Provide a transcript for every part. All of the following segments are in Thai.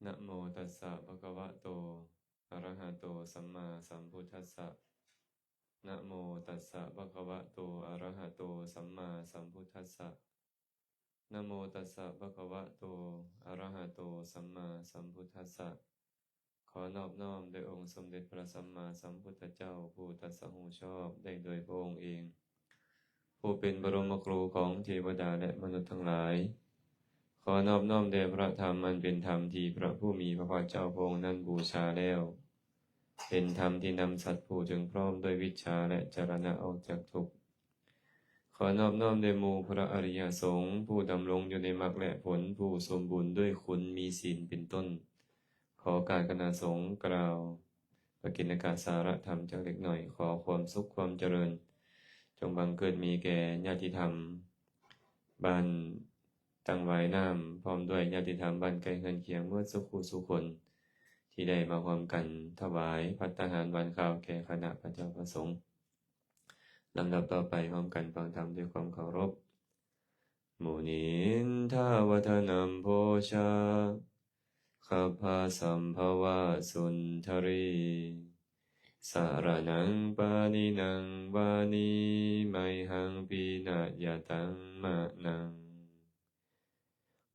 นะโมตัสสะภะคะวะโตอะระหะโตสัมมาสัมพุทธัสสะนะโมตัสสะภะคะวะโตอะระหะโตสัมมาสัมพุทธัสสะนะโมตัสสะภะคะวะโตอะระหะโตสัมมาสัมพุทธัสสะขอนอบน้อมโดยองค์สมเด็จพระสัมมาสัมพุทธเจ้าผู้ตรัสรู้ชอบได้โดยพระองค์เองผู้เป็นบรมครูของเทวดาและมนุษย์ทั้งหลายขอนอบน้อมแด่พระธรรมอันเป็นธรรมที่พระผู้มีพระภาคเจ้าพระองค์นั้นบูชาแล้วเป็นธรรมที่นำสัตว์ผู้ถึงพร้อมด้วยวิชชาและจรณะออกจากทุกข์ขอนอบน้อมแด่หมู่พระอริยสงฆ์ผู้ดำรงอยู่ในมรรคและผลผู้สมบูรณ์ด้วยคุณมีศีลเป็นต้นขอการคณะสงฆ์กล่าวปกิณกสาระธรรมจากเล็กหน่อยขอความสุขความเจริญจงบังเกิดมีแก่ญาติธรรมบ้านตั้งไว้น้ำพร้อมด้วยญาติธรรมบ้านใกล้เฮือนเคียงเมื่อสุขุสุคนที่ได้มาพร้อมกันถวายภัตตาหารวันข้าวแก่คณะพระเจ้าประสงค์ลำดับต่อไปพร้อมกันฟังธรรมด้วยความเคารพมุนินทาวทนัมโพชาขัพพะสัมภวะสุนทรีสารนังปานินังวานีไมหังปีนะยะตังมะนัง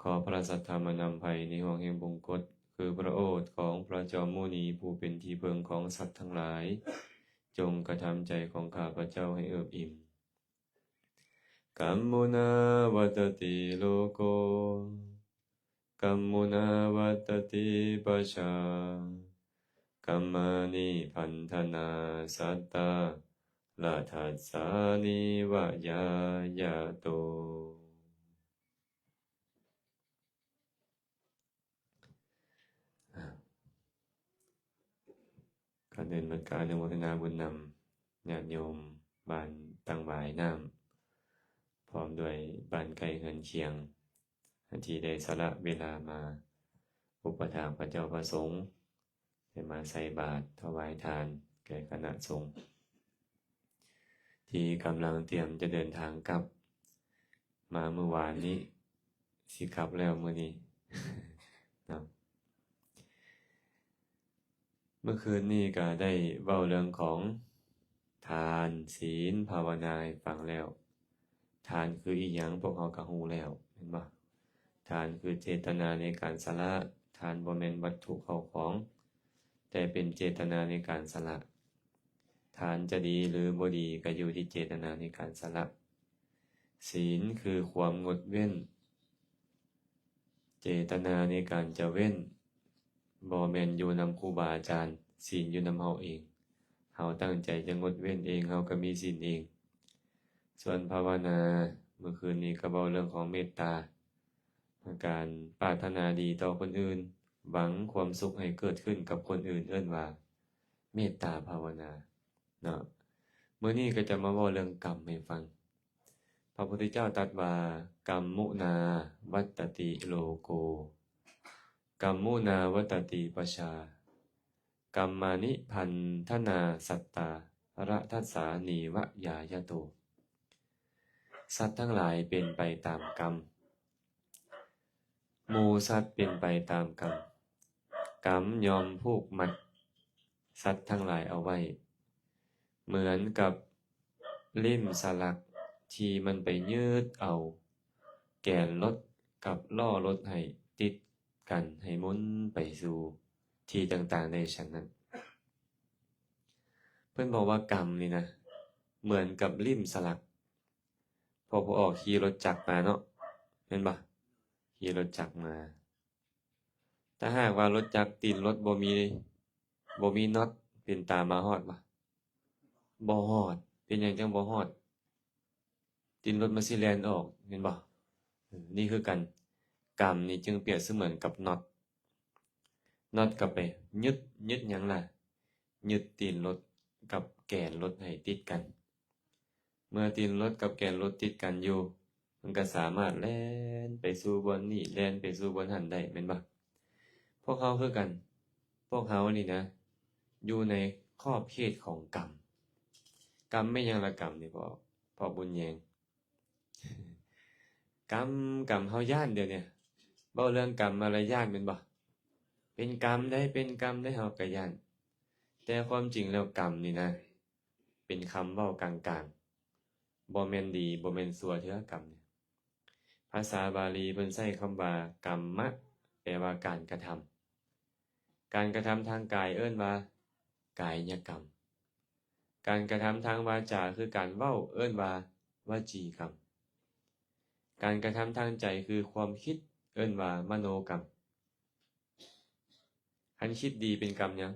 ขอพระสัทธรรมนำภัยในห้วงแห่งบงกฎคือพระโอษฐ์ของพระจอมมุนีผู้เป็นที่เพิงของสัตว์ทั้งหลายจงกระทำใจของข้าพระเจ้าให้เอิบอิ่มกัมมุนาวัตติโลโกกัมมุนาวัตติปัชชากัมมานิพันธนาสัตตาลาทัสสานิวะยายาโตการเดินบรรการอนุโมทนาบุญนำญาติโยมบ้านตั้งหวายน้ำพร้อมด้วยบ้านไกลเฮือนเคียงที่ได้สละเวลามาอุปถากพระเจ้าประสงค์ได้มาใส่บาตรถวายทานแก่คณะสงฆ์ที่กำลังเตรียมจะเดินทางกลับมาเมื่อวานนี้สิกลับแล้วมื้อนี้ นะเมื่อคืนนี้ก็ได้เว้าเรื่องของทานศีลภาวนาให้ฟังแล้วทานคืออีหยังพวกเราก็รู้แล้วเห็นบ่ทานคือเจตนาในการสละทานบ่แม่นวัตถุเข้าของแต่เป็นเจตนาในการสละทานจะดีหรือบ่ดีก็อยู่ที่เจตนาในการสละศีลคือความงดเว้นเจตนาในการจะเว้นบ่แม่นอยู่นำครูบาอาจารย์ศีลอยู่นำเฮาเองเฮาตั้งใจจะงดเว้นเองเฮาก็มีศีลเองส่วนภาวนาเมื่อคืนนี้ก็เว้าเรื่องของเมตตาการปรารถนาดีต่อคนอื่นหวังความสุขให้เกิดขึ้นกับคนอื่นเอิ้นว่าเมตตาภาวนาเนาะมื้อนี้ก็จะมาเว้าเรื่องกรรมให้ฟังพระพุทธเจ้าตรัสว่ากรรมมุนาวัตติโลโกกัมมุนาวัตติปชากัมมานิพันธนาสัตตาระทัสสานีวะยายโตสัตว์ทั้งหลายเป็นไปตามกรรมหมู่สัตว์เป็นไปตามกรรมกรรมยอมผูกมัดสัตว์ทั้งหลายเอาไว้เหมือนกับลิ่มสลักที่มันไปยืดเอาแกนรถกับล้อรถให้ติดกันให้หมุนไปสู่ที่ต่างๆในฉันนั้นเพื่อนบอกว่ากรรมนี่นะเหมือนกับลิ่มสลักพอออกขี่รถจักรมาเนาะเห็นปะขี่รถจักรมาถ้าหากว่ารถจักรตีนรถบ่มีน็อตเป็นตามาฮอดปะบ่ฮอดเป็นอย่างจังบ่ฮอดตีนรถมันสิแล่นออกเห็นปะนี่คือกันกรรมนี่จึงเปรียบเสมือนกับน็อตกลับไปยึดหยังล่ะยึดตีนรถกับแกนรถให้ติดกันเมื่อตีนรถกับแกนรถติดกันอยู่มันก็สามารถแล่นไปสู่บนนี้แล่นไปสู่บนหันได้แม่นบ่พวกเขาคือกันพวกเขานี่นะอยู่ในขอบเขตของกรรมไม่หยังละกรรมนี่พอบุญแยง กรรมเฮาย้านเดี๋ยวเนี่ยเว้าเรื่องกรรมอะไรย้านแม่นบ่ เป็นกรรมได้เป็นกรรมได้เฮาก็ย้านแต่ความจริงแล้วกรรมนี่นะเป็นคำเว้ากลางๆบ่แม่นดีบ่แม่นชั่วเทื่อกรรมเนี่ยภาษาบาลีเพิ่นใช้คำว่ากรรมะแปลว่าการกระทำการกระทำทางกายเอิ้นว่ากายกรรมการกระทำทางวาจาคือการเว้าเอิ้นว่าวจีกรรมการกระทำทางใจคือความคิดเอิ้นว่ามโนกรรมคันคิดดีเป็นกรรมหยัง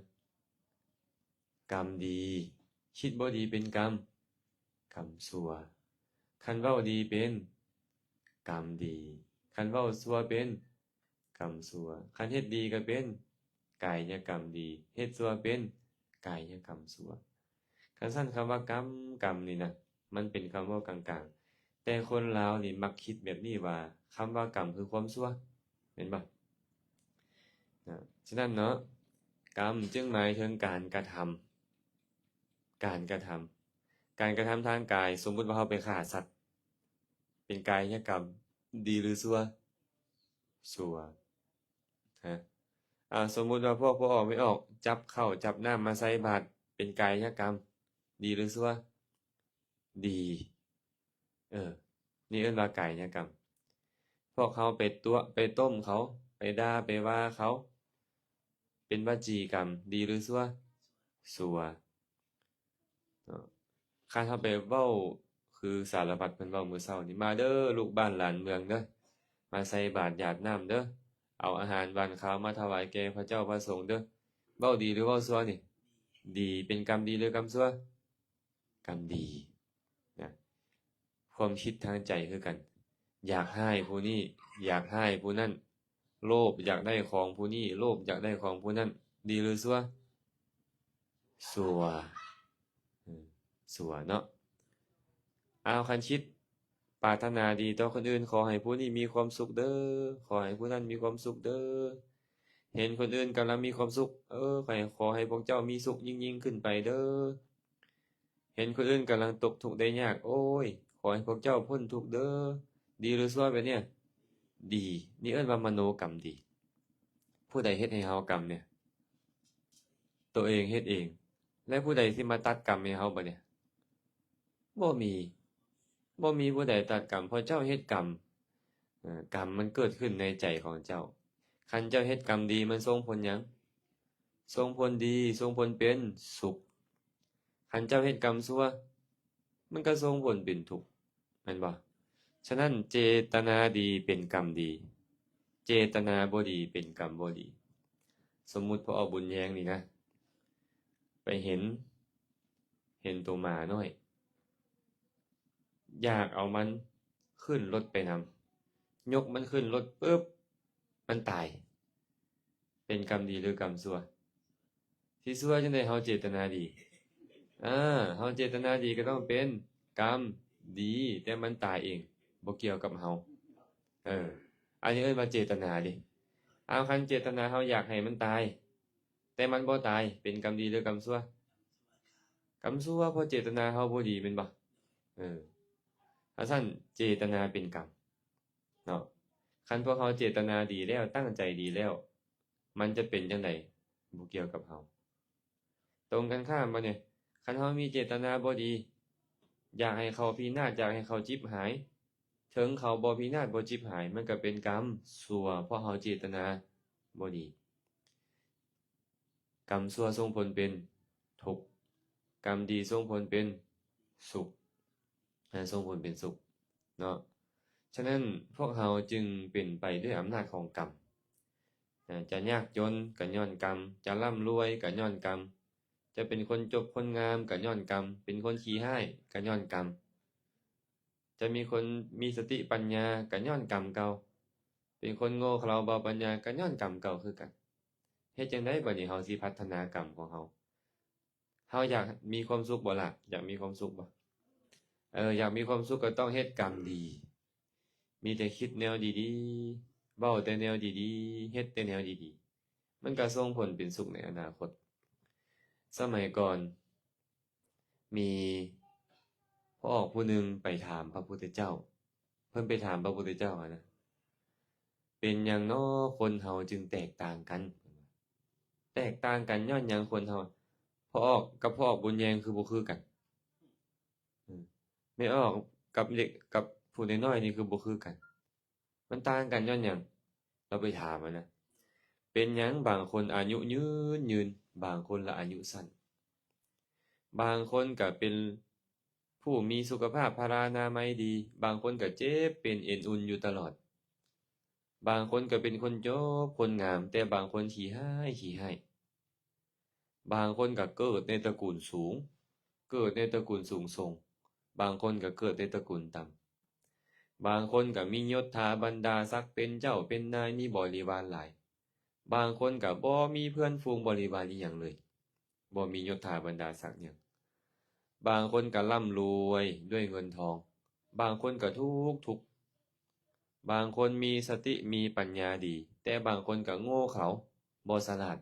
กรรมดีคิดบ่ดีเป็นกรรมชั่วคันเว้าดีเป็นกรรมดีคันเว้าชั่วเป็นกรรมชั่วคันเฮ็ดดีก็เป็นกายกรรมดีเฮ็ดชั่วเป็นกายกรรมชั่วคันซั่นคำว่ากรรมนี่นะมันเป็นคำเว้ากลางๆแต่คนลาวนี่มักคิดแบบนี้ว่าคำว่ากรรมคือความชั่วเห็นบ่ฉะนั้นเนาะกรรมจึงหมายถึงการกระทำการกระทำทางกายสมมุติว่าเราไปฆ่าสัตว์เป็นกายกรรมดีหรือชั่วฮะสมมุติว่าพวกออกไม่ออกจับข้าวจับน้ำมาใส่บาตรเป็นกายกรรมดีหรือชั่วดีนี่เอิ้นว่ากายกรรมพวกเขาไปตัวไปต้มเขาไปด่าไปว่าเขาเป็นวจีกรรมดีหรือชั่วคันเฮาไปเว้าคือสารพัดเพิ่นเว้ามื้อเช้านี่มาเด้อลูกบ้านหลานเมืองเด้อมาใส่บาตรหยาดน้ำเด้อเอาอาหารหวานข้าวมาถวายแก่พระเจ้าพระสงฆ์เด้อเว้าดีหรือเว้าชั่วนี่ดีเป็นกรรมดีหรือกรรมชั่วกรรมดีนะความคิดทางใจคือกันอยากให้ผู้นี้อยากให้ผู้นั้นโลภอยากได้ของผู้นี้โลภอยากได้ของผู้นั้นดีหรือชั่วเนาะคันคิดปรารถนาดีต่อคนอื่นขอให้ผู้นี้มีความสุขเด้อขอให้ผู้นั้นมีความสุขเด้อเห็นคนอื่นกำลังมีความสุขขอให้พวกเจ้ามีสุขยิ่งขึ้นไปเด้อเห็นคนอื่นกำลังตกทุกข์ได้ยากโอ้ยขอให้พวกเจ้าพ้นทุกข์เด้อดีหรือชั่วแบบเนี้ยดีนี่เอิ้นว่ามโนกรรมดีผู้ใดเฮ็ดให้เฮากรรมเนี่ยตัวเองเฮ็ดเองและผู้ใดที่มาตัดกรรมให้เฮาบัดเนี่ยบ่มีผู้ใดตัดกรรมเพราะเจ้าเฮ็ดกรรมกรรมมันเกิดขึ้นในใจของเจ้าคันเจ้าเฮ็ดกรรมดีมันส่งผลหยังส่งผลดีส่งผลเป็นสุขคันเจ้าเฮ็ดกรรมชั่วมันก็ส่งผลเป็นทุกข์แม่นบ่ฉะนั้นเจตนาดีเป็นกรรมดีเจตนาบ่ดีเป็นกรรมบ่ดีสมมุติพอเอาบุญแยงนี่นะไปเห็นตัวหมาน้อยอยากเอามันขึ้นรถไปนำยกมันขึ้นรถปึ๊บมันตายเป็นกรรมดีหรือกรรมชั่วที่ชั่วจังได๋เฮาเจตนาดีเฮาเจตนาดีก็ต้องเป็นกรรมดีแต่มันตายเองบ่เกี่ยวกับเฮาอันนี้เอิ้นว่าเจตนาดิคันเจตนาเฮาอยากให้มันตายแต่มันบ่ตายเป็นกรรมดีหรือกรรมชั่วกรรมชั่วเพราะเจตนาเฮาบ่ดีแม่นบ่ถ้าซั่นเจตนาเป็นกรรมเนาะคันพวกเฮาเจตนาดีแล้วตั้งใจดีแล้วมันจะเป็นจังได๋บ่เกี่ยวกับเฮาตรงกันข้ามบ่เนี่ยคันเฮามีเจตนาบ่ดีอยากให้เขาพินาศอยากให้เขาฉิบหายถึงเขาบ่พินาศบ่ฉิบหายมันก็เป็นกรรมชั่วเพราะเฮาเจตนาบ่ดีกรรมชั่วส่งผลเป็นทุกข์กรรมดีส่งผลเป็นสุขส่งผลเป็นสุขเนาะฉะนั้นพวกเราจึงเป็นไปด้วยอำนาจของกรรมจะยากจนก็ย้อนกรรมจะร่ำรวยก็ย้อนกรรมจะเป็นคนจบคนงามก็ย้อนกรรมเป็นคนขี้ร้ายก็ย้อนกรรมจะมีคนมีสติปัญญาก็ย้อนกรรมเก่าเป็นคนโง่เขลาเบาปัญญาก็ย้อนกรรมเก่าคือกันเฮ็ดจังได๋บัดนี้เฮาสิพัฒนากรรมของเฮาอยากมีความสุขบ่ล่ะอยากมีความสุขบ่อยากมีความสุขก็ต้องเฮ็ดกรรมดีมีแต่คิดแนวดีๆเว้าแต่แนวดีๆเฮ็ดแต่แนวดีๆมันก็ส่งผลเป็นสุขในอนาคตสมัยก่อนมีพ่อผู้หนึ่งไปถามพระพุทธเจ้าเพิ่นไปถามพระพุทธเจ้านะเป็นหยังน้อคนเฮาจึงแตกต่างกัน แตกต่างกันย้อนหยังคนเฮาพ่อออกกับพ่อออกบุญแยงคือบ่คือกันไม่ออกกับเด็กกับผู้น้อยๆนี่คือบ่คือกันมันต่างกันย้อนหยังเราไปถามมันนะเป็นหยังบางคนอายุยืนบางคนละอายุสั้นบางคนก็เป็นผู้มีสุขภาพพรานามัยดีบางคนก็เจ็บเป็นเอ็นอุ่นอยู่ตลอดบางคนก็เป็นคนจบคนงามแต่บางคนขี้ให้บางคนก็เกิดในตระกูลสูงเกิดในตระกูลสูงส่งบางคนก็เกิดในตระกูลต่ำบางคนก็มียศถาบรรดาศักดิ์เป็นเจ้าเป็นนายมีบริวารหลายบางคนก็บ่มีเพื่อนฝูงบริวารอีหยังเลยบ่มียศถาบรรดาศักดิ์หยังบางคนก็ร่ำรวยด้วยเงินทองบางคนก็ทุกข์บางคนมีสติมีปัญญาดีแต่บางคนก็โง่เขลาบ่ฉลาด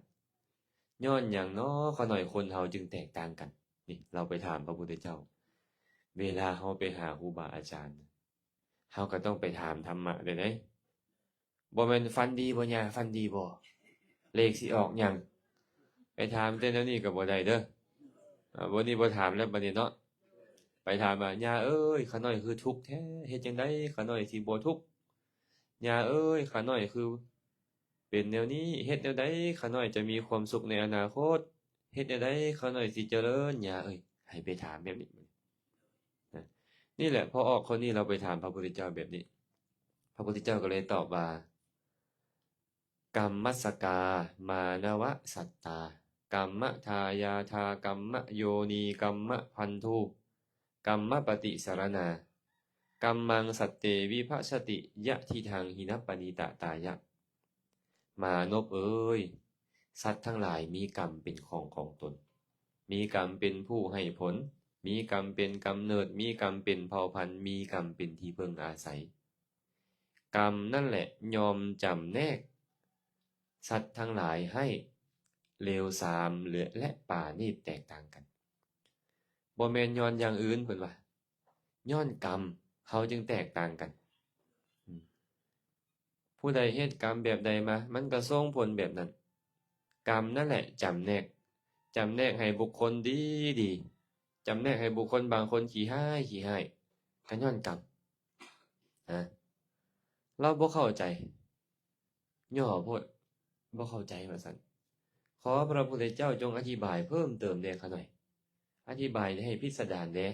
ย้อนหยังน้อขะหน่อยคนเฮาจึงแตกต่างกันนี่เราไปถามพระพุทธเจ้าเวลาเฮาไปหาครูบาอาจารย์เฮาก็ต้องไปถามธรรมะเด้เด้บ่แม่นฝันดีบ่ย่าฝันดีบ่เลขสิออกหยังไปถามแต่แนวนี้ก็บ่ได้เด้อวันนี้บ่ถามแล้วบัดนี้เนาะไปถามว่าย่าเอ้ยข้าน้อยคือทุกข์แท้เฮ็ดจังได๋ข้าน้อยสิบ่ทุกข์ย่าเอ้ยข้าน้อยคือเป็นแนวนี้เฮ็ดแนวใดข้าน้อยจะมีความสุขในอนาคตเฮ็ดแนวใดข้าน้อยสิเจริญย่าเอ้ยให้ไปถามแบบนี้นะนี่แหละพอออกคนนี้เราไปถามพระพุทธเจ้าแบบนี้พระพุทธเจ้าก็เลยตอบว่ากรรมมัสสกามานวสัตตากัมมะทายาทากัมมะโยนีกัมมะพันธุกัมมะปฏิสารนากัมมังสัตเตวิภัสสติยะทิทังหินปณิตตายะมานพเอ้ยสัตว์ทั้งหลายมีกรรมเป็นของตนมีกรรมเป็นผู้ให้ผลมีกรรมเป็นกำเนิดมีกรรมเป็นเผ่าพันธุ์มีกรรมเป็นที่พึ่งอาศัยกรรมนั่นแหละยอมจำแนกสัตว์ทั้งหลายให้เลวทรามเหลือและป่านี่แตกต่างกันบ่แม่นย้อนอย่างอื่นเพิ่นว่าย้อนกรรมเขาจึงแตกต่างกันผู้ใดเฮ็ดกรรมแบบใดมามันก็ส่งผลแบบนั้นกรรมนั่นแหละจำแนกให้บุคคลดีจำแนกให้บุคคลบางคนขี้ร้ายก็ย้อนกรรมเราบ่เข้าใจย่อโพดบ่เข้าใจว่าซั่นขอพระพุทธเจ้าจงอธิบายเพิ่มเติมแด่ข้าหน่อยอธิบายให้พิสดารแด่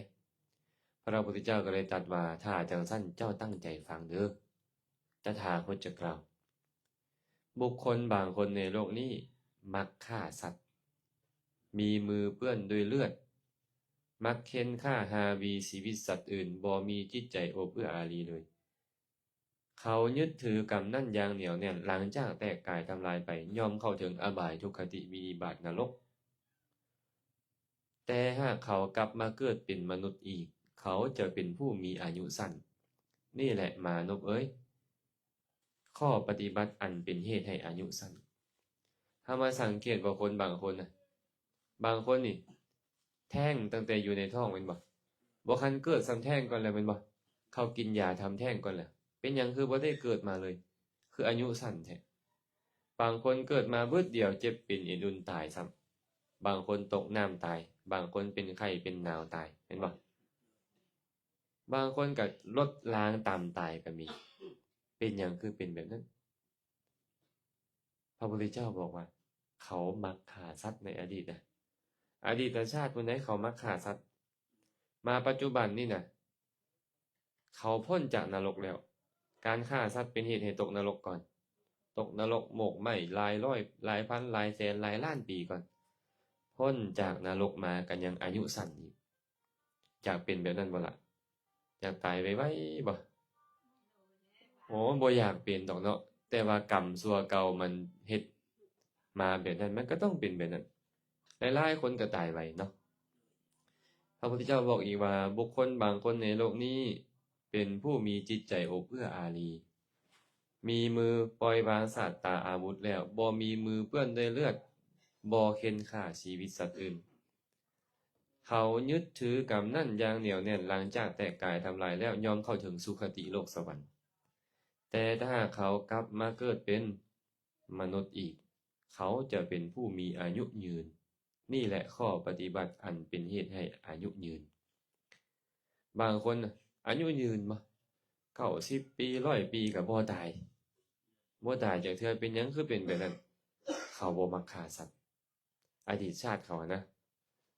พระพุทธเจ้าก็เลยตรัสว่าถ้าจังซั่นเจ้าตั้งใจฟังเด้อตถาคตจะกล่าวบุคคลบางคนในโลกนี้มักฆ่าสัตว์มีมือเปื้อนด้วยเลือดมักเค้นฆ่าหาวีชีวิตสัตว์อื่นบ่มีจิตใจโอเอื้ออารีเลยเขายึดถือกรรมนั่นอย่างเหนียวแน่นหลังจากแตกกายทำลายไปย่อมเข้าถึงอบายทุกขติวินิบาตนรกแต่หากเขากลับมาเกิดเป็นมนุษย์อีกเขาจะเป็นผู้มีอายุสั้นนี่แหละมานพเอ้ยข้อปฏิบัติอันเป็นเหตุให้อายุสั้นถ้ามาสังเกตว่าคนบางคนนะบางคนนี่แท้งตั้งแต่อยู่ในท้องเป็นบ่คันเกิดซ้ำแท้งก่อนแล้วเป็นบ่เขากินยาทำแท้งก่อนแล้วเป็นหยังคือบ่ได้เกิดมาเลยคืออายุสั้นแท้บางคนเกิดมาเบิดเดียวเจ็บเป็นเอ็นอุ่นตายซ้ำบางคนตกน้ำตายบางคนเป็นไข้เป็นหนาวตายเห็นบ่บางคนก็ลดล้างตามตายก็มีเป็นหยังคือเป็นแบบนั้นพระพุทธเจ้าบอกว่าเขามักฆ่าสัตว์ในอดีตนะอดีตชาติคนไหนเขามักฆ่าสัตว์มาปัจจุบันนี่นะเขาพ้นจากนรกแล้วการฆ่าสัตว์เป็นเหตุให้ตกนรกก่อนตกนรกหมกไหม้หลายร้อยหลายพันหลายแสนหลายล้านปีก่อนพ้นจากนรกมากันยังอายุสั้นอีกอยากเป็นแบบนั้นบ่ล่ะอยากตายไวๆบ่โอ้บ่อยากเป็นดอกเนาะแต่ว่ากรรมชั่วเก่ามันเฮ็ดมาแบบนั้นมันก็ต้องเป็นแบบนั้นหลายๆคนก็ตายไวเนาะพระพุทธเจ้าบอกอีกว่าบุคคลบางคนในโลกนี้เป็นผู้มีจิตใจอบเอื้ออารีมีมือปล่อยวางศาสตราอาวุธแล้วบ่มีมือเปื้อนด้วยเลือดบ่เค้นฆ่าชีวิตสัตว์อื่นเขายึดถือกรรมนั่นอย่างเหนียวแน่นหลังจากแตกกายทำลายแล้วยอมเข้าถึงสุคติโลกสวรรค์แต่ถ้าเขากลับมาเกิดเป็นมนุษย์อีก เขาจะเป็นผู้มีอายุยืนนี่แหละข้อปฏิบัติอันเป็นเหตุให้อายุยืนบางคนอายุยืนมา90 ปี100 ปีกับบ่ตายจากเธอเป็นยังคือเป็นแบบนั้นเขาบ่มักฆ่าสัตว์อดีตชาติเขานะ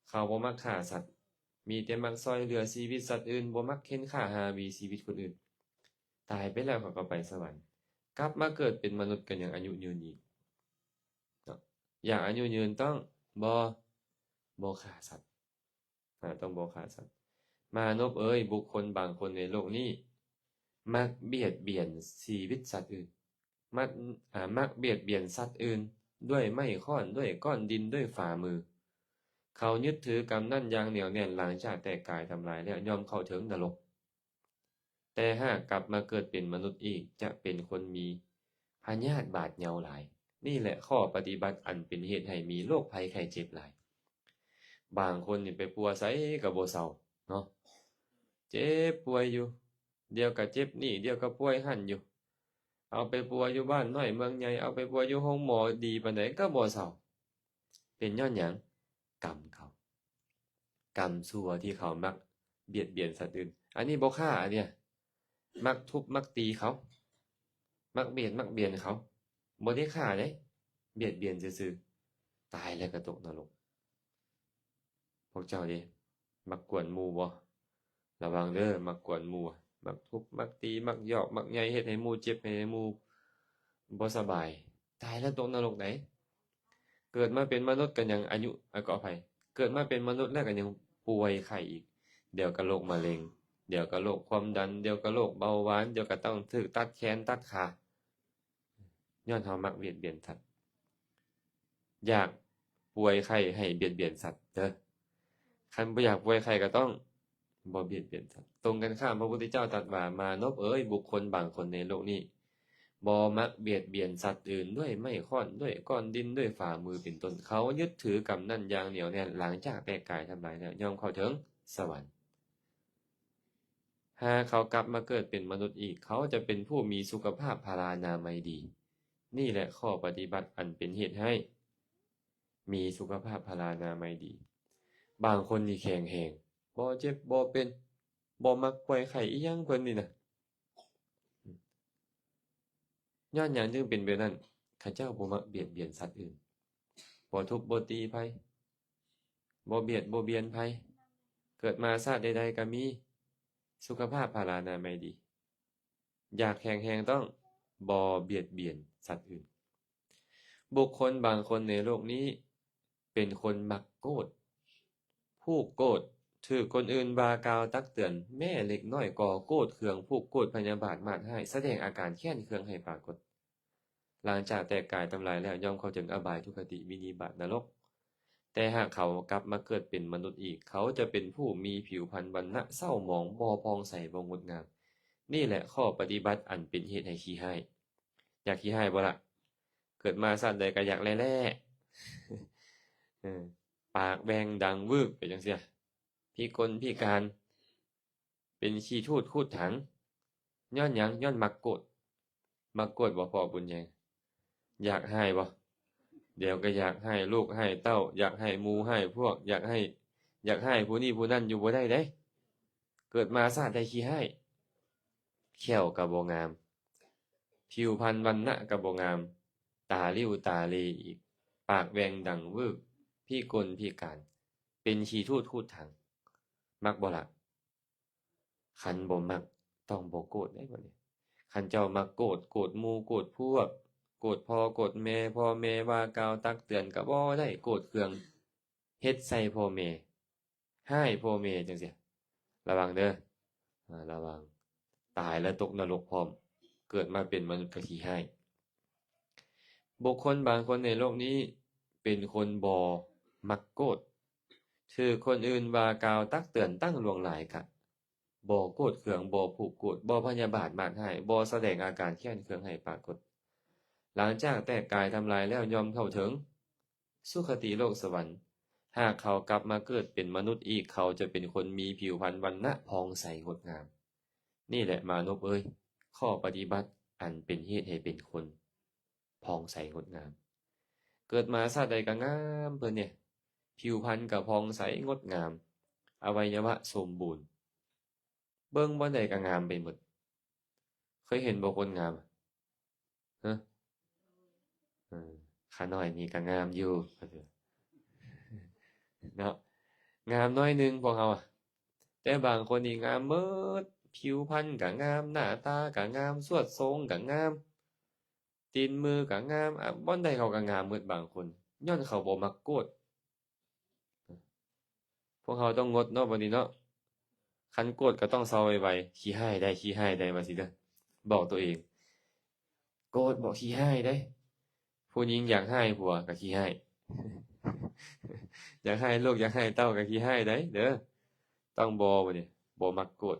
เขาบ่มักฆ่าสัตว์มีแต่มักซอยเหลือชีวิตสัตว์อื่นบ่มักเค้นฆ่าหาวีชีวิตคนอื่นตายไปแล้วเขาก็ไปสวรรค์กลับมาเกิดเป็นมนุษย์กันอย่างอายุยืนอีกอยากอายุยืนต้องบ่ฆ่าสัตว์ต้องบ่ฆ่าสัตว์มานพบุคคลบางคนในโลกนี้มักเบียดเบียนชีวิตสัตว์อื่นมักเบียดเบียนสัตว์อื่นด้วยไม้ค้อนด้วยก้อนดินด้วยฝ่ามือเขายึดถือกรรมนั่นอย่างเหนียวแน่นหลังจากแต่กายทำลายแล้วยอมเข้าถึงนรกแต่หากกลับมาเกิดเป็นมนุษย์อีกจะเป็นคนมีพยาธิบาดเหงาหลายนี่แหละข้อปฏิบัติอันเป็นเหตุให้มีโรคภัยไข้เจ็บหลายบางคนนี่ไปปัวไสกับบ่เศร้าเนาะเจ็บป่วยอยู่เดี๋ยวก็เจ็บนี่เดี๋ยวก็ป่วยหั่นอยู่เอาไปปัวอยู่บ้านน้อยเมืองใหญ่เอาไปปัวอยู่ห้องหมอดีปานใดก็บ่เศร้าเป็นย้อนหยังกรรมเขากรรมชั่วที่เขามักเบียดเบียนสัตว์อื่นอันนี้บ่ฆ่าอันเนี้ยมักทุบมักตีเขามักเบียนเขาบ่ได้ฆ่าเด้เบียดเบียนซื่อๆตายแล้วก็ตกนรกพวกเจ้าดิมักกวนหมู่บ่ระวังเด้อมักกวนหมู่มักทุบมักตีมักหยอกมักใหญ่เฮ็ดให้หมู่เจ็บให้หมู่บ่สบายตายแล้วตกนรกไหนเกิดมาเป็นมนุษย์ก็ยังอายุขออภัยเกิดมาเป็นมนุษย์แล้วก็ยังป่วยไข้อีกเดี๋ยวก็โรคมะเร็งเดี๋ยวก็โรคความดันเดี๋ยวก็โรคเบาหวานเดี๋ยวก็ต้องถูกตัดแขนตัดขาย้อนเฮามักเบียดเบียนสัตว์อยากป่วยไข้ให้เบียดเบียนสัตว์เด้อคันบ่อยากป่วยไข้ก็ต้องบ่เบียดเบียนสัตว์ตรงกันข้ามพระพุทธเจ้าตรัสว่ามานพบุคคลบางคนในโลกนี้บ่มักเบียดเบียนสัตว์อื่นด้วยไม้ค้อนด้วยก้อนดินด้วยฝ่ามือเป็นต้นเขายึดถือกรรมนั่นอย่างเหนียวแน่นหลังจากแตกกายทำลายแล้วย่อมเข้าถึงสวรรค์หากเขากลับมาเกิดเป็นมนุษย์อีกเขาจะเป็นผู้มีสุขภาพพลานามัยดีนี่แหละข้อปฏิบัติอันเป็นเหตุให้มีสุขภาพพลานามัยดีบางคนนี่แข็งแรงบ่เจ็บบ่เป็นบ่มักป่วยไข้อีหยังเพิ่นนี่น่ะย้อนหยังจึงเป็นแบบนั้นข้าเจ้าบ่มักเบียดเบียนสัตว์อื่นบ่ทุบบ่ตีไผบ่เบียดบ่เบียนไผเกิดมาชาติใดๆก็มีสุขภาพพลานามัยดีอยากแข็งแรงต้องบ่เบียดเบียนสัตว์อื่นบุคคลบางคนในโลกนี้เป็นคนมักโกรธผู้โกรธถูกคนอื่นว่ากล่าวตักเตือนแม้เล็กน้อยก็โกรธเคืองผูกโกรธพยาบาทมาดให้แสดงอาการแค้นเคืองให้ปรากฏหลังจากแตกกายทำลายแล้วย่อมเข้าถึงอบายทุกขติวินิบาตนรกแต่หากเขากลับมาเกิดเป็นมนุษย์อีกเขาจะเป็นผู้มีผิวพรรณวรรณะเศร้าหมองบ่พองใสบ่งดงามนี่แหละข้อปฏิบัติอันเป็นเหตุให้ขี้ให้อยากขี้ให้บ่ล่ะเกิดมาชาติใดก็อยากแล่ปากแบงดังวึกไปจังซี่พิกลพิการเป็นขี้ทูดคูดถังย้อนหยังย้อนมักโกรธบ่พอบุญแยงอยากให้บ่เดี๋ยวก็อยากให้ลูกให้เต้าอยากให้หมู่ให้พวกอยากให้ผู้นี้ผู้นั้นอยู่บ่ได้เด้เกิดมาชาติใดขี้ให้แข้วก็บ่งามผิวพรรณวรรณะก็บ่งามตาริ้วตาเหลอีกปากแหว่งดังวึกพิกลพิการเป็นขี้ทูดคูดถังมักบ่ล่ะคันบ่มักต้องบ่โกรธได้บ่เนี่ยคันเจ้ามักโกรธหมู่โกรธพวกโกรธพ่อโกรธแม่พ่อแม่ว่ากล่าวตักเตือนก็บ่ได้โกรธเคืองเฮ็ดใส่พ่อแม่ให้พ่อแม่จังซี่ระวังเด้อระวังตายแล้วตกนรกพร้อมเกิดมาเป็นมนุษย์ก็ขี้ให้บุคคลบางคนในโลกนี้เป็นคนบ่มักโกรธถูกคนอื่นว่ากล่าวตักเตือนตั้งล่วงหลายกะบ่โกรธเคืองบ่ผูกโกรธบ่พยาบาทมาดให้บ่แสดงอาการแค้นเคืองให้ปรากฏหลังจากแตกกายทำลายแล้วยอมเข้าถึงสุคติโลกสวรรค์หากเขากลับมาเกิดเป็นมนุษย์อีกเขาจะเป็นคนมีผิวพรรณวรรณะพองใสงดงามนี่แหละมานพข้อปฏิบัติอันเป็นเหตุให้เป็นคนพองใสงดงาม เกิดมาชาติใดก็งามเพิ่นเนี่ยผิวพรรณก็ผ่องใสงดงามอวัยวะสมบูรณ์เบิ่งบ่ใดก็งามไปหมดเคยเห็นบ่คนงามฮะเออข้าน้อยนี่ก็งามอยู่เนาะงามน้อยหนึงพวกเราอะแต่บางคนนี่งามเบิดผิวพรรณก็งามหน้าตาก็งามสวดทรงก็งามตีนมือก็งามอะบ่อนใดเขาก็งามเบิดบางคนย้อนเขาบ่มักโกฏพวกเขาต้องงดเนาะบัดนี้เนาะคันโกฏก็ต้องเซาไวๆขี้ร้ายได้ขี้ร้ายได้ว่าสิเด้อบอกตัวเองโกฏบ่ขี้ร้ายได้ผู้หญิงอยากร้ายผัวก็ขี้ร้ายอยากร้ายลูกอยากร้ายเต้าก็ขี้ร้ายได้เด้อต้องบ่บัดนี้บ่มักโกฏ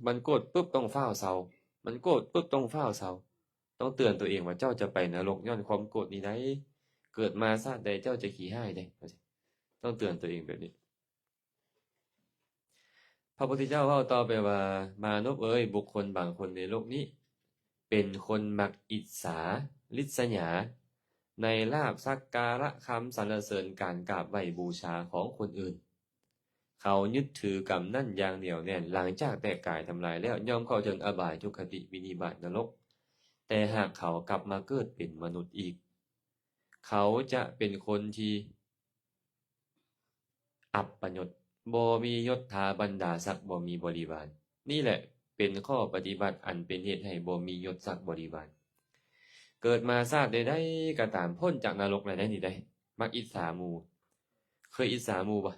มันโกฏปุ๊บต้องฟ้าวเซามันโกฏปุ๊บต้องฟ้าวเซาต้องเตือนตัวเองว่าเจ้าจะไปนรกย้อนความโกรธนี้ได้เกิดมาชาติใดเจ้าจะขี้ร้ายได้ว่าสิต้องเตือนตัวเองแบบนี้ พระพุทธเจ้าเว้าต่อไปว่ามานพเอ๋ยบุคคลบางคนในโลกนี้เป็นคนมักอิจฉาริษยาในลาภสักการะคำสรรเสริญการกราบไหว้บูชาของคนอื่นเขายึดถือกรรมนั่นอย่างเหนียวแน่นหลังจากแตกกายทำลายแล้วย่อมเข้าถึงอบายทุกขติวินิบาตนรกแต่หากเขากลับมาเกิดเป็นมนุษย์อีกเขาจะเป็นคนที่อัปปยศบ่มียศถาบรรดาศักดิ์บ่มีบริวารนี่แหละเป็นข้อปฏิบัติอันเป็นเหตุให้บ่มียศศักดิ์บริวารเกิดมาชาติใดๆก็ตามพ้นจากนรกได้นี่ได้มักอิจฉาหมู่เคยอิจฉาหมู่บ่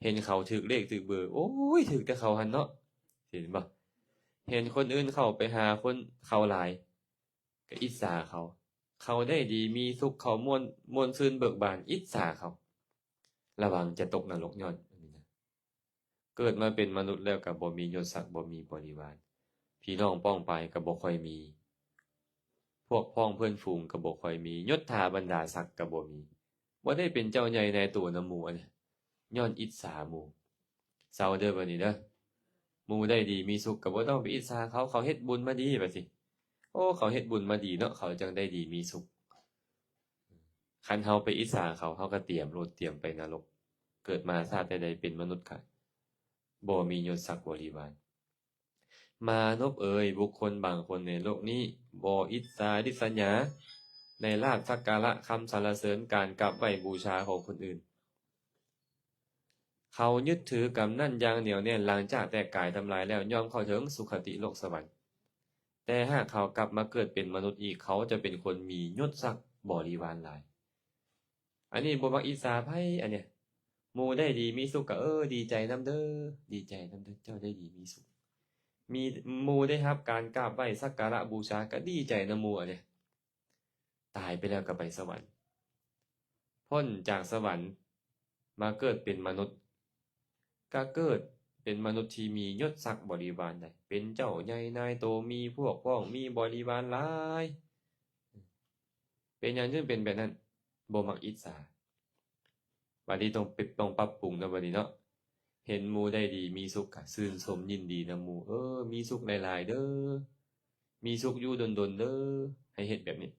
เห็นเขาถูกเลขถูกเบอร์โอ้ยถูกแต่เขาหันเนาะเห็นบ่เห็นคนอื่นเข้าไปหาคนเขาหลายก็อิจฉาเขาเขาได้ดีมีสุขเขาม่วนซื่นเบิกบานอิจฉาเขาระวังจะตกนรกย้อนอันนี้นะเกิดมาเป็นมนุษย์แล้วก็บ่มียศศักดิ์บ่มีบริวารพี่น้องป้องปายก็บ่ค่อยมีพวกพ้องเพื่อนฝูงก็บ่ค่อยมียศถาบรรดาศักดิ์ก็บ่มีบ่ได้เป็นเจ้าใหญ่ในตัวนำหมู่อันนี้ย้อนอิจฉาหมู่เศร้าเด้อบัดนี้เด้อหมู่ได้ดีมีสุขก็บ่ต้องไปอิจฉาเขาเขาเฮ็ดบุญมาดีบัดสิโอ้เขาเฮ็ดบุญมาดีเนาะเขาจังได้ดีมีสุขคันเฮาไปอิจฉาเขาเฮาก็เตรียมโลดเตรียมไปนรกเกิดมาชาติใดๆเป็นมนุษย์ก็บ่มียศศักดิ์บริวารมานพเอ๋ยบุคคลบางคนในโลกนี้บ่อิจฉาริษยาในลาภสักการะคำสรรเสริญการกราบไหว้บูชาของคนอื่นเขายึดถือกรรมนั่นอย่างเหนียวแน่นหลังจากแตกกายทำลายแล้วย่อมเข้าถึงสุคติโลกสวรรค์แต่หากเขากลับมาเกิดเป็นมนุษย์อีกเขาจะเป็นคนมียศศักดิ์บริวารหลายอันนี้บ่มักอิจฉาไผอันเนี้ยหมู่ได้ดีมีสุขก็ดีใจนำเด้อดีใจนำเด้อเจ้าได้ดีมีสุขมีหมู่ได้รับการกราบไหว้สักการะบูชาก็ดีใจนำหมู่อันเนี้ยตายไปแล้วก็ไปสวรรค์พ้นจากสวรรค์มาเกิดเป็นมนุษย์ก็เกิดเป็นมนุษย์ที่มียศศักดิ์บริวารได้เป็นเจ้าใหญ่นายโตมีพวกพ้องมีบริวารหลายเป็นหยังจึงเป็นแบบนั้นบ่มักอิจฉาบัดนี้ต้องปรับปรุงนะบัดนี้เนาะเห็นหมู่ได้ดีมีสุขก็ชื่นชมยินดีนำหมู่มีสุขหลายๆเด้อมีสุขอยู่ดนๆเด้อให้เฮ็ดแบบนี้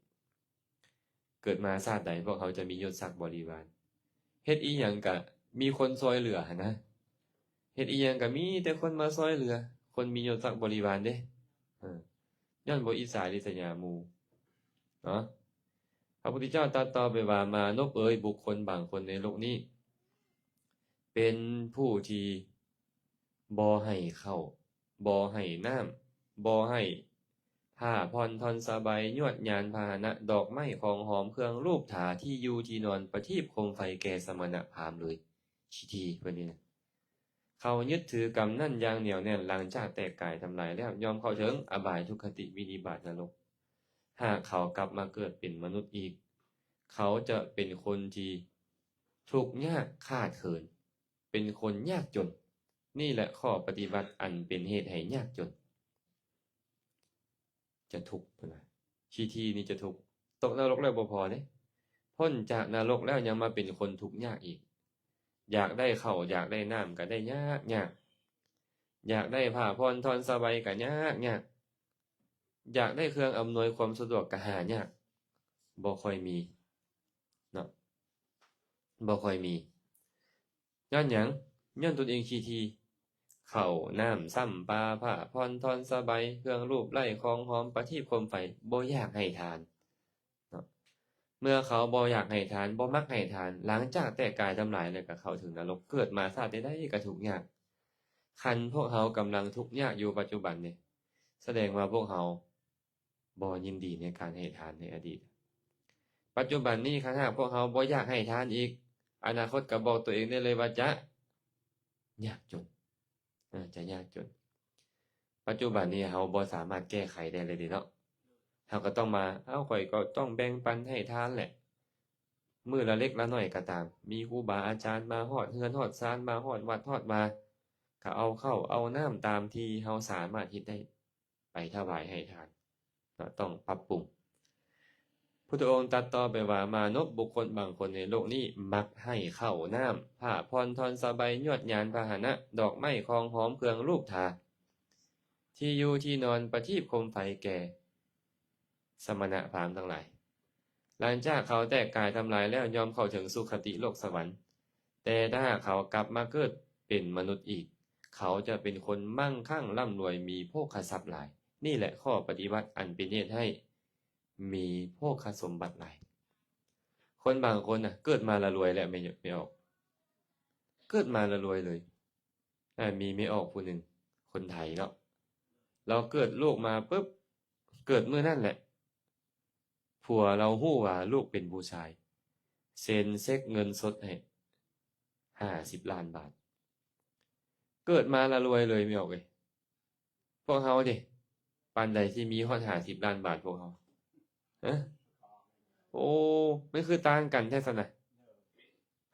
เกิดมาชาติใดพวกเขาจะมียศศักดิ์บริวารเฮ็ดอีหยังก็มีคนช่วยเหลือหันนะเฮ็ดอีหยังก็มีแต่คนมาช่วยเหลือคนมียศศักดิ์บริวารเด้เออย้อนบ่อิจฉาริษยาหมู่เนาะพระพุทธเจ้าตรัสต่อไปว่ามานพเอ๋ยบุคคลบางคนในโลกนี้เป็นผู้ที่บ่ให้ข้าวบ่ให้น้ำบ่ให้ผ้าผ่อนท่อนสบายยวดยานพาหนะดอกไม้ของหอมเครื่องรูปถาที่อยู่ที่นอนประทีปโคมไฟแก่สมณพราหมณ์เลยทีเพิ่นนี่นะเขายึดถือกรรมนั่นอย่างเหนียวแน่นหลังจากแตกกายทำลายแล้วยอมเข้าถึงอบายทุกขติวินิบาตนรกหากเขากลับมาเกิดเป็นมนุษย์อีกเขาจะเป็นคนที่ทุกข์ยากขาดเขินเป็นคนยากจนนี่แหละข้อปฏิบัติอันเป็นเหตุให้ยากจนจะทุกข์พุ่นน่ะทีนี่จะทุกข์ตกนรกแล้วบ่พอเด้พ้นจากนรกแล้วยังมาเป็นคนทุกข์ยากอีกอยากได้ข้าวอยากได้น้ำก็ได้ยากยากอยากได้ผ้าผ่อนท่อนสบายก็ยากยากอยากได้เครื่องอำนวยความสะดวกก็หายากบ่ค่อยมี เนาะบ่ค่อยมีย้อนหยังย้อนตนเองขี้ทีข้าวน้ำซ้ำปลาผ้าผ่อนทอนสบายเครื่องรูปไร้ของหอมประทีปโคมไฟบ่อยากให้ทานเนาะเมื่อเขาบ่อยากให้ทานบ่มักให้ทานหลังจากแตกกายทำลายแล้วก็เข้าถึงนรกเกิดมาชาติใดๆก็ทุกข์ยากคันพวกเขากำลังทุกข์ยากอยู่ปัจจุบันนี่แสดงว่าพวกเขาบ่ยินดีในการให้ทานในอดีตปัจจุบันนี้คันหากพวกเขาบ่อยากให้ทานอีกอนาคตก็บอกตัวเองได้เลยว่าจะยากจนจะยากจนปัจจุบันนี้เราบ่สามารถแก้ไขได้เลยเนาะเราก็ต้องมาข่อยก็ต้องแบ่งปันให้ทานแหละมื้อละเล็กละน้อยก็ตามมีครูบาอาจารย์มาฮอดเรือนฮอดศาลมาฮอดวัดฮอดวาก็เอาข้าวเอาน้ำตามที่เราสามารถเฮ็ดได้ไปถวายให้ทานเนาะต้องปรับปรุงพุทธองค์ตรัสต่อไปว่ามานพบุคคลบางคนในโลกนี้มักให้ข้าวน้ำผ้าผ่อนทอนสบายยวดยานพาหนะดอกไม้ของหอมเครื่องรูปทาที่อยู่ที่นอนประทีปโคมไฟแก่สมณะพราหมณ์ทั้งหลายหลังจากเขาแตกกายทำลายแล้วยอมเข้าถึงสุคติโลกสวรรค์แต่ถ้าหากเขากลับมาเกิดเป็นมนุษย์อีกเขาจะเป็นคนมั่งคั่งร่ำรวยมีโภคทรัพย์หลายนี่แหละข้อปฏิบัติอันเป็นเหตุให้มีโภคสมบัติหลายคนบางคนเกิดมาละรวยแล้วไม่ออกเกิดมาละรวยเลยมีไม่ออกผู้หนึ่งคนไทยเนาะเราเกิดลูกมาปุ๊บเกิดเมื่อนั่นแหละผัวเราฮู้ว่าลูกเป็นผู้ชายเซ็นเช็คเงินสดให้50 ล้านบาทเกิดมาละรวยเลยไม่ออกเลยพวกเขาดิปานใดที่มีฮอด50 ล้านบาทพวกเขาโอ้ไม่คือต่างกันแท้ซะนะ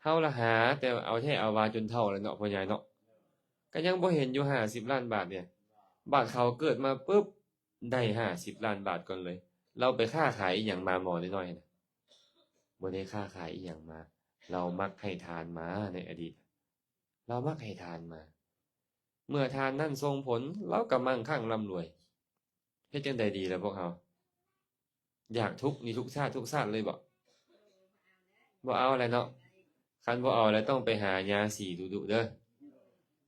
เฮาละหาแต่เอาแท้เอาว่าจนเฒ่าแล้วเนาะพ่อใหญ่เนาะก็ยังบ่เห็นอยู่50 ล้านบาทเนี่ยบาทเขาเกิดมาปุ๊บได้50 ล้านบาทก่อนเลยเราไปค้าขายอีหยังมาหมอน้อยๆน่ะบ่ได้ค้าขายอีหยังมาเรามักให้ทานมาในอดีตเรามักให้ทานมาเมื่อทานนั้นส่งผลเราก็มั่งคั่งร่ำรวยเฮ็ดจังไดดีล่ะพวกเราอยากทุกข์นี่ทุกชาติทุกชาติเลยบ่เอาอะไรเนาะคันบ่เอาแล้วต้องไปหายาสีดุๆเด้อ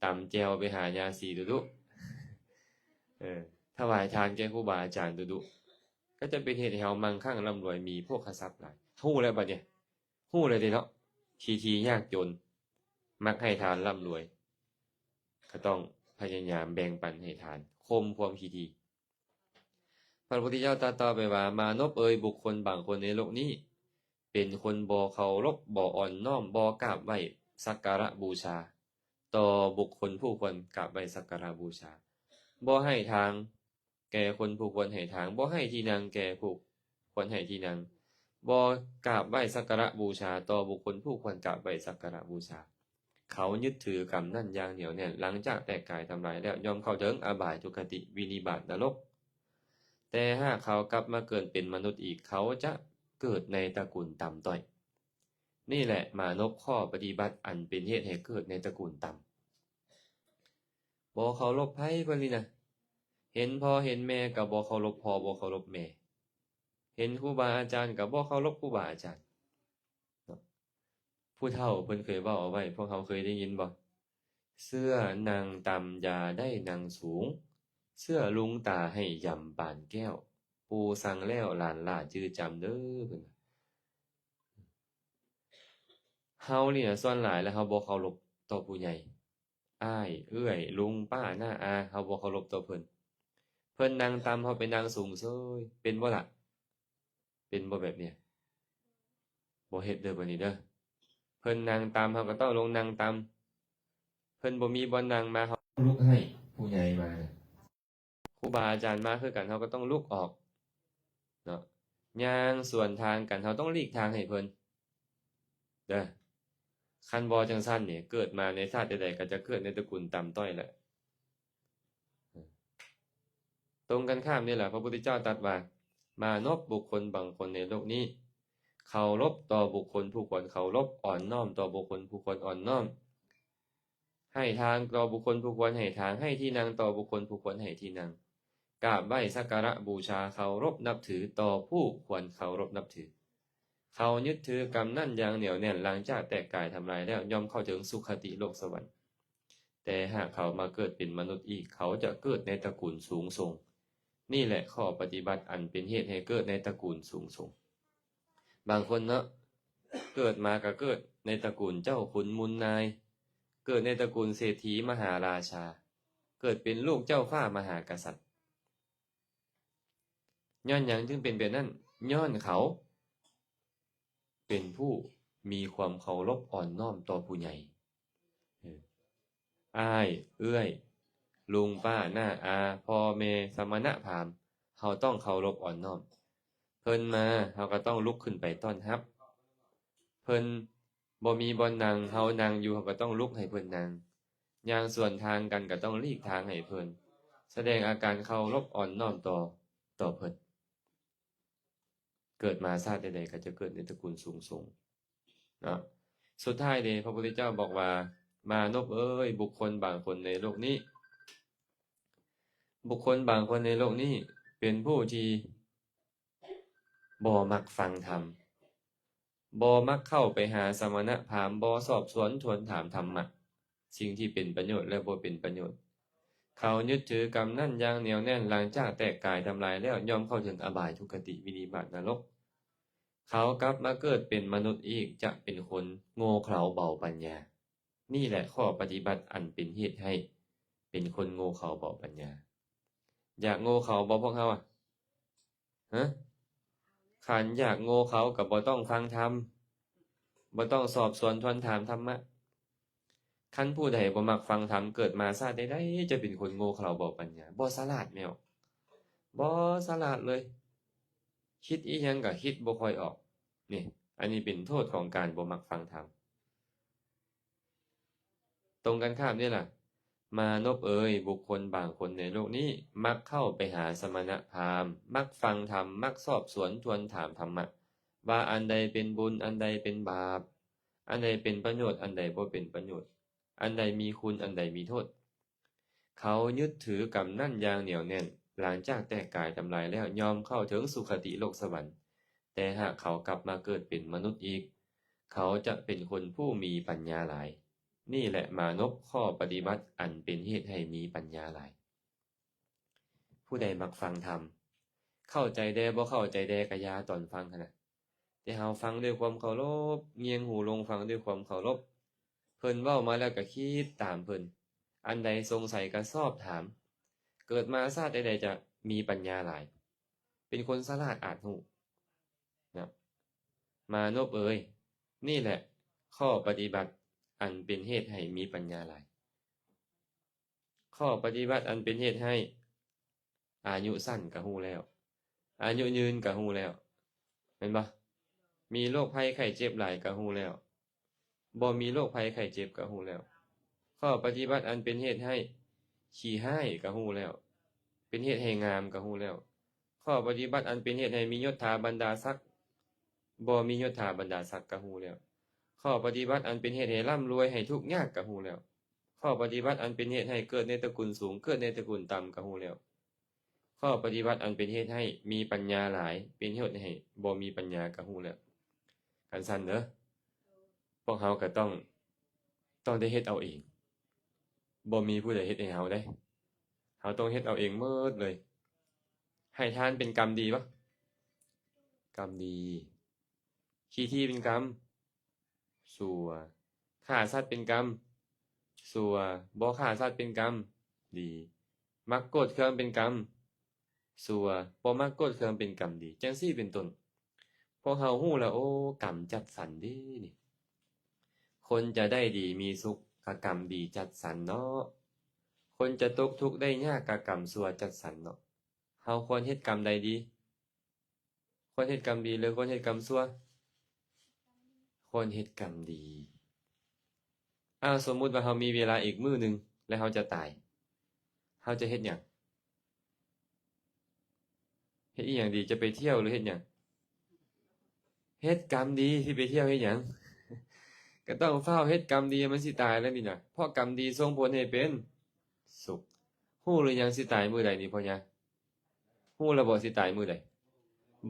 ตำแจ่วไปหายาสีดุๆถวายทานแก่ครูบาอาจารย์ดุๆก็จะเป็นเหตุให้เรามั่งคั่งร่ำรวยมีโภคทรัพย์หลายฮู้แล้วบัดเนี่ยฮู้เลยเด้เนาะทียากจนมักให้ทานร่ำรวยก็ต้องพยายามแบ่งปันให้ทานคมความทีพระพุทธเจ้าตรัสต่อไปว่ามานพบุคคลบางคนในโลกนี้เป็นคนบ่เคารพบ่อ่อนน้อมบ่กราบไหว้สักการะบูชาต่อบุคคลผู้ควรกราบไหว้สักการะบูชาบ่ให้ทางแก่คนผู้ควรให้ทางบ่ให้ที่นั่งแก่ผู้ควรให้ที่นั่งบ่กราบไหว้สักการะบูชาต่อบุคคลผู้ควรกราบไหว้สักการะบูชาเขายึดถือกรรมนั่นอย่างเหนียวแน่นหลังจากแตกกายทำลายแล้วยอมเข้าถึงอบายทุกขติวินิบาตนรกแต่หากเขากลับมาเกิดเป็นมนุษย์อีกเขาจะเกิดในตระกูลต่ำต้อยนี่แหละมานพข้อปฏิบัติอันเป็นเหตุให้เกิดในตระกูลต่ำบ่เคารพไผเพิ่นนี่นะเห็นพ่อเห็นแม่ก็บ่เคารพพ่อบ่เคารพแม่เห็นครูบาอาจารย์ก็บ่เคารพครูบาอาจารย์ผู้เฒ่าเพิ่นเคยเว้าเอาไว้พวกเราเคยได้ยินบ่เสื้อนางต่ำอย่าได้นางสูงเสื้อลุงตาให้ยำปานแก้วปูสั่งแล้วหลานล่าจื้อจำเด้อเพิ่นเฮาเนี่ยส่วนหลายแล้วเฮาบ่เคารพต่อผู้ใหญ่อ้ายเอื้อยลุงป้าน้าอาเฮาบ่เคารพต่อเพิ่นเพิ่นนั่งต่ำเฮาไปนั่งสูงเซ้ยเป็นบ่ล่ะเป็นบ่แบบเนี้ยบ่เฮ็ดเด้อบัดนี้เด้อเพิ่นนั่งต่ำเฮาก็ต้องลงนั่งต่ำเพิ่นบ่มีบ่นั่งมาเฮาลุกให้ผู้ใหญ่มาครูบาอาจารย์มาคือกันเฮาก็ต้องลุกออกเนาะย่างสวนทางกันเฮาต้องหลีกทางให้เพิ่นเด้อคันบ่จังซั่นนี่เกิดมาในชาติใดๆก็จะเกิดในตระกูลต่ำต้อยแหละตรงกันข้ามนี่แหละพระพุทธเจ้าตรัสว่ามานพบุคคลบางคนในโลกนี้เคารพต่อบุคคลผู้ควรเคารพอ่อนน้อมต่อบุคคลผู้ควรอ่อนน้อมให้ทางต่อบุคคลผู้ควรให้ทางให้ที่นั่งต่อบุคคลผู้ควรให้ที่นั่งกราบไหว้สักการะบูชาเคารพนับถือต่อผู้ควรเคารพนับถือ เขายึดถือกรรมนั่นอย่างเหนียวแน่นหลังจากแตกกายทำลายแล้วย่อมเข้าถึงสุคติโลกสวรรค์แต่หากเขามาเกิดเป็นมนุษย์อีกเขาจะเกิดในตระกูลสูงส่งนี่แหละข้อปฏิบัติอันเป็นเหตุให้เกิดในตระกูลสูงส่งบางคนเนาะเกิดมาก็เกิดในตระกูลเจ้าขุนมูลนายเกิดในตระกูลเศรษฐีมหาราชาเกิดเป็นลูกเจ้าฟ้ามหากษัตริย์ย้อนหยังจึงเป็นแบบนั้นย้อนเขาเป็นผู้มีความเคารพอ่อนน้อมต่อผู้ใหญ่อ้ายเอื้อยลุงป้าน้าอาพ่อแม่สมณพราหมณ์เฮาต้องเคารพอ่อนน้อมเพิ่นมาเฮาก็ต้องลุกขึ้นไปต้อนรับเพิ่นบ่มีบ่อนนั่งเฮานั่งอยู่เฮาก็ต้องลุกให้เพิ่นนั่งย่างส่วนทางกันก็ต้องหลีกทางให้เพิ่นแสดงอาการเคารพอ่อนน้อมต่อเพิ่นเกิดมาชาติใดๆก็จะเกิดในตระกูลสูงส่งเนาะสุดท้ายนี่พระพุทธเจ้าบอกว่ามานพเอ้ยบุคคลบางคนในโลกนี้บุคคลบางคนในโลกนี้เป็นผู้ที่บ่มักฟังธรรมบ่มักเข้าไปหาสมณพราหมณ์บ่สอบสวนทวนถามธรรมะสิ่งที่เป็นประโยชน์และบ่เป็นประโยชน์เขายึดถือกรรมนั่นอย่างเหนียวแน่นหลังจากแตกกายทำลายแล้วย่อมเข้าถึงอบายทุกขติวินิบาตนรกเขากลับมาเกิดเป็นมนุษย์อีกจะเป็นคนโง่เขลาเบาปัญญานี่แหละข้อปฏิบัติอันเป็นเหตุให้เป็นคนโง่เขลาเบาปัญญาอยากโง่เขลาบ่พวกเขาอ่ะฮะขันอยากโง่เขากับบ่ต้องฟังธรรมบ่ต้องสอบสวนทวนถามธรรมะคันผู้ใดบ่มักฟังธรรมเกิดมาชาติใดๆจะเป็นคนโง่เขลาเบาปัญญาบ่ฉลาดแมวบ่ฉลาดเลยคิดอีหยังก็คิดบ่ค่อยออกนี่อันนี้เป็นโทษของการบ่มักฟังธรรมตรงกันข้ามนี่ล่ะมานพเอ่ยบุคคลบางคนในโลกนี้มักเข้าไปหาสมณพราหมณ์มักฟังธรรมมักสอบสวนทวนถามธรรมะว่าอันใดเป็นบุญอันใดเป็นบาปอันใดเป็นประโยชน์อันใดบ่เป็นประโยชน์อันใดมีคุณอันใดมีโทษเขายึดถือกรรมนั่นอย่างเหนียวแน่นหลังจากแตกกายทำลายแล้วยอมเข้าถึงสุคติโลกสวรรค์แต่หากเขากลับมาเกิดเป็นมนุษย์อีกเขาจะเป็นคนผู้มีปัญญาหลายนี่แหละมานพข้อปฏิบัติอันเป็นเหตุให้มีปัญญาหลายผู้ใดมักฟังธรรมเข้าใจได้บ่เข้าใจได้ก็อย่าตอนฟังหั่นน่ะแต่เฮาฟังด้วยความเคารพเงียงหูลงฟังด้วยความเคารพเพิ่นเว้ามาแล้วก็คิดตามเพิ่นอันใดสงสัยก็สอบถามเกิดมาชาติใดๆจะมีปัญญาหลายเป็นคนฉลาดอาจรู้นะมานพเอ๋ยนี่แหละข้อปฏิบัติอันเป็นเหตุให้มีปัญญาหลายข้อปฏิบัติอันเป็นเหตุให้อายุสั้นก็ฮู้แล้วอายุยืนก็ฮู้แล้วแม่นบ่มีโรคภัยไข้เจ็บหลายก็ฮู้แล้วบ่มีโรคภัยไข้เจ็บก็ฮู้แล้วข้อปฏิบัติอันเป็นเหตุให้ขี้ร้ายก็ฮู้แล้วเป็นเหตุให้งามก็ฮู้แล้วข้อปฏิบัติอันเป็นเหตุให้มียศถาบรรดาศักดิ์บ่มียศถาบรรดาศักดิ์ก็ฮู้แล้วข้อปฏิบัติอันเป็นเหตุให้ร่ำรวยให้ทุกข์ยากก็ฮู้แล้วข้อปฏิบัติอันเป็นเหตุให้เกิดในตระกูลสูงเกิดในตระกูลต่ำก็ฮู้แล้วข้อปฏิบัติอันเป็นเหตุให้มีปัญญาหลายเป็นเหตุให้บ่มีปัญญาก็ฮู้แล้วกันซั่นเด้อพวกเฮาก็ต้องได้เฮ็ดเอาเองบ่มีผู้ใดเฮ็ดให้เฮาได้เฮาต้องเฮ็ดเอาเองหมดเลยให้ทานเป็นกรรมดีบ่กรรมดีขี้ที่เป็นกรรมชั่วฆ่าสัตว์เป็นกรรมชั่วบ่ฆ่าสัตว์เป็นกรรมดีมักโกรธเคืองเป็นกรรมชั่วบ่มักโกรธเคืองเป็นกรรมดีจังซี่เป็นต้นพวกเฮาฮู้แล้วโอ้กรรมจัดสรรเด้นี่คนจะได้ดีมีสุขก็กรรมดีจัดสรรเนาะคนจะตกทุกข์ได้ยากก็กรรมชั่วจัดสรรเนาะเฮาควรเฮ็ดกรรมใดดีควรเฮ็ดกรรมดีหรือควรเฮ็ดกรรมชั่วควรเฮ็ดกรรมดีสมมุติว่าเฮามีเวลาอีกมื้อหนึ่งแล้วเฮาจะตายเฮาจะเฮ็ดหยังเฮ็ดอีหยังดีจะไปเที่ยวหรือเฮ็ดหยังเฮ็ดกรรมดีสิไปเที่ยวเฮ็ดหยังก็ต้องเฝ้าเฮ็ดกรรมดีมันสิตายแล้วนี่น่ะเพราะกรรมดีส่งผลให้เป็นสุขฮู้หรือยังสิตายมื้อใดนี่พ่อยะฮู้แล้วบ่สิตายมื้อใด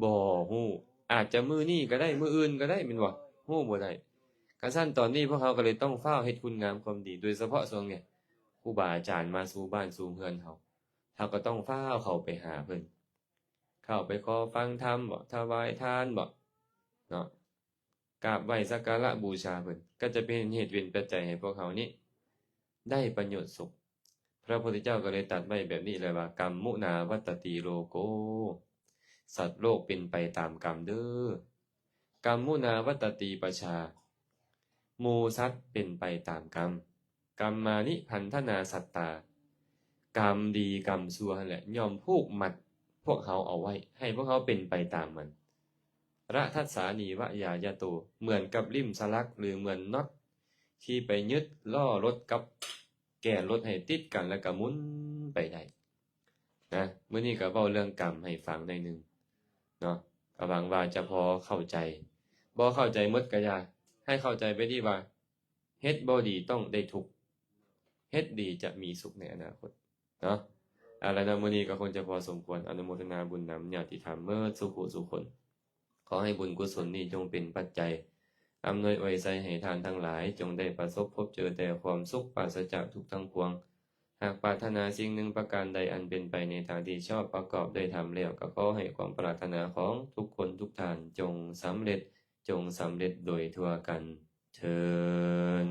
บ่ฮู้ อาจจะมื้อนี้ก็ได้มื้ออื่นก็ได้แม่นบ่ฮู้บ่ได้กะซั่นตอนนี้พวกเขาก็เลยต้องฟ้าวเฮ็ดคุณงามความดีโดยเฉพาะช่วงนี้ครูบาอาจารย์มาสู่บ้านสู่เรือนเราก็ต้องฟ้าวเข้าไปหาเพิ่นเข้าไปขอฟังธรรมบ่ถวายทานบ่เนาะกราบไหว้สักการะบูชาเพิ่นก็จะเป็นเหตุเป็นปัจจัยให้พวกเขานี้ได้ประโยชน์สุขพระพุทธเจ้าก็เลยตรัสไว้แบบนี้เลยว่ากรรมมุนาวัตตติโลโกสัตว์โลกเป็นไปตามกรรมเด้อกรรมมุนาวัตตติปชาหมู่สัตว์เป็นไปตามกรรมกรรมมานิพันธนาสัตตากรรมดีกรรมชั่วนั่นแหละย่อมผูกมัดพวกเขาเอาไว้ให้พวกเขาเป็นไปตามมันระทัสสานีวะยายาโตเหมือนกับริมสลักหรือเหมือนน็อตที่ไปยึดล่อรถกับแก่รถให้ติดกันแล้วก็หมุนไปได้นะมื้อนี้ก็เว้าเรื่องกรรมให้ฟังได้นึงเนาะก็หวังว่าจะพอเข้าใจบ่เข้าใจหมดก็อย่าให้เข้าใจไปที่ว่าเฮ็ดบ่ดีต้องได้ทุกข์เฮ็ดดีจะมีสุขในอนาคตเนาะแล้วนะมื้อนี้ก็คงจะพอสมควรอนุโมทนาบุญนำญาติธรรมเมื่อสุขสุขคนขอให้บุญกุศลนี้จงเป็นปัจจัยอำนวยอวยใจให้ทานทั้งหลายจงได้ประสบพบเจอแต่ความสุขปราศจากทุกข์ทั้งปวงหากปรารถนาสิ่งหนึ่งประการใดอันเป็นไปในทางที่ชอบประกอบด้วยธรรมแล้วก็ขอให้ความปรารถนาของทุกคนทุกท่านจงสำเร็จโดยทั่วกันเทอญ